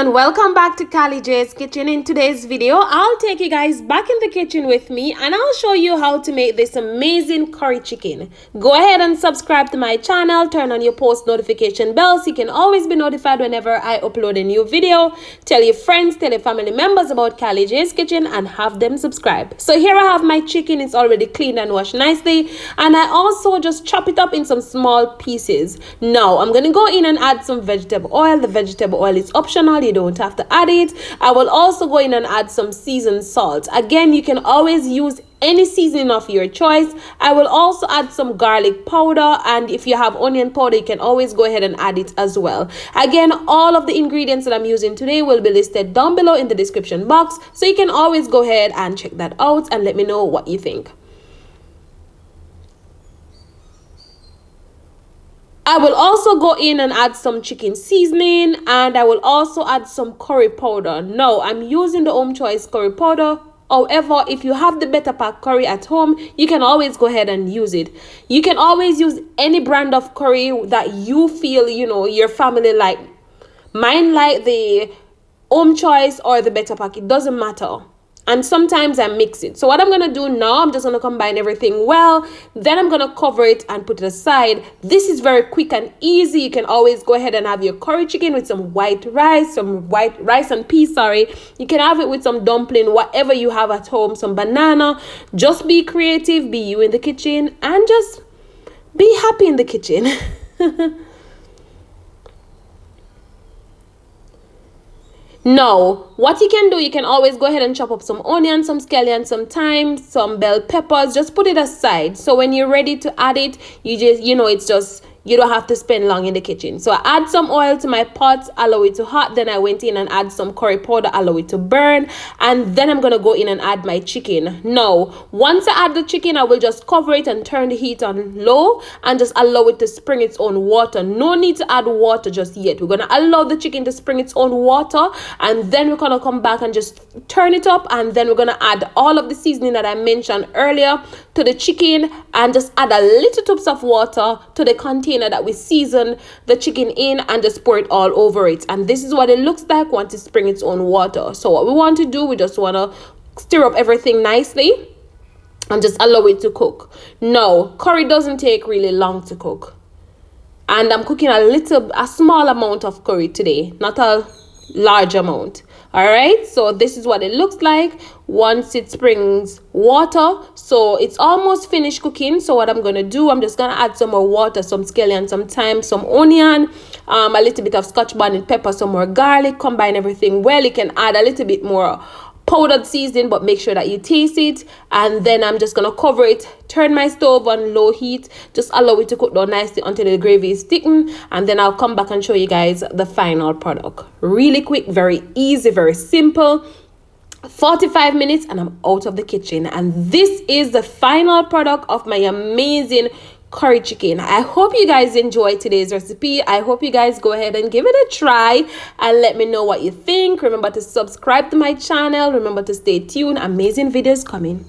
and welcome back to Callie J's Kitchen. In today's video, I'll take you guys back in the kitchen with me and I'll show you how to make this amazing curry chicken. Go ahead and subscribe to my channel, turn on your post notification bell so you can always be notified whenever I upload a new video. Tell your friends, tell your family members about Callie J's Kitchen and have them subscribe. So here I have my chicken. It's already cleaned and washed nicely, and I also just chop it up in some small pieces. Now I'm going to go in and add some vegetable oil. The vegetable oil is optional. You don't have to add it. I will also go in and add some seasoned salt. Again, you can always use any seasoning of your choice. I will also add some garlic powder, and if you have onion powder, you can always go ahead and add it as well. Again, all of the ingredients that I'm using today will be listed down below in the description box, so you can always go ahead and check that out and let me know what you think. I will also go in and add some chicken seasoning, and I will also add some curry powder. Now, I'm using the home choice curry powder. However, if you have the Better Pack curry at home, you can always go ahead and use it. You can always use any brand of curry that you feel, your family like. Mine like the home choice or the Better Pack. It doesn't matter. And sometimes I mix it. So what I'm going to do now, I'm just going to combine everything well. Then I'm going to cover it and put it aside. This is very quick and easy. You can always go ahead and have your curry chicken with some white rice and peas, sorry. You can have it with some dumpling, whatever you have at home, some banana. Just be creative, be you in the kitchen, and just be happy in the kitchen. Now, what you can do, you can always go ahead and chop up some onion, some scallion, some thyme, some bell peppers. Just put it aside. So when you're ready to add it, you don't have to spend long in the kitchen. So I add some oil to my pot, allow it to hot. Then I went in and add some curry powder, allow it to burn. And then I'm going to go in and add my chicken. Now, once I add the chicken, I will just cover it and turn the heat on low and just allow it to spring its own water. No need to add water just yet. We're going to allow the chicken to spring its own water, and then we're going to come back and just turn it up, and then we're going to add all of the seasoning that I mentioned earlier to the chicken and just add a little tubs of water to the container that we season the chicken in and just pour it all over it. And this is what it looks like once it spring its own water. So what we want to do, we just want to stir up everything nicely and just allow it to cook. Now, curry doesn't take really long to cook, and I'm cooking a small amount of curry today, not a large amount. All right, so this is what it looks like once it springs water. So it's almost finished cooking. So what I'm gonna do, I'm just gonna add some more water, some scallion, some thyme, some onion, a little bit of Scotch bonnet pepper, some more garlic. Combine everything well. You can add a little bit more powdered seasoning, but make sure that you taste it. And then I'm just gonna cover it, turn my stove on low heat, just allow it to cook down nicely until the gravy is thickened, and then I'll come back and show you guys the final product. Really quick, very easy, very simple. 45 minutes and I'm out of the kitchen, and this is the final product of my amazing curry chicken. I hope you guys enjoyed today's recipe. I hope you guys go ahead and give it a try and let me know what you think. Remember to subscribe to my channel. Remember to stay tuned. Amazing videos coming.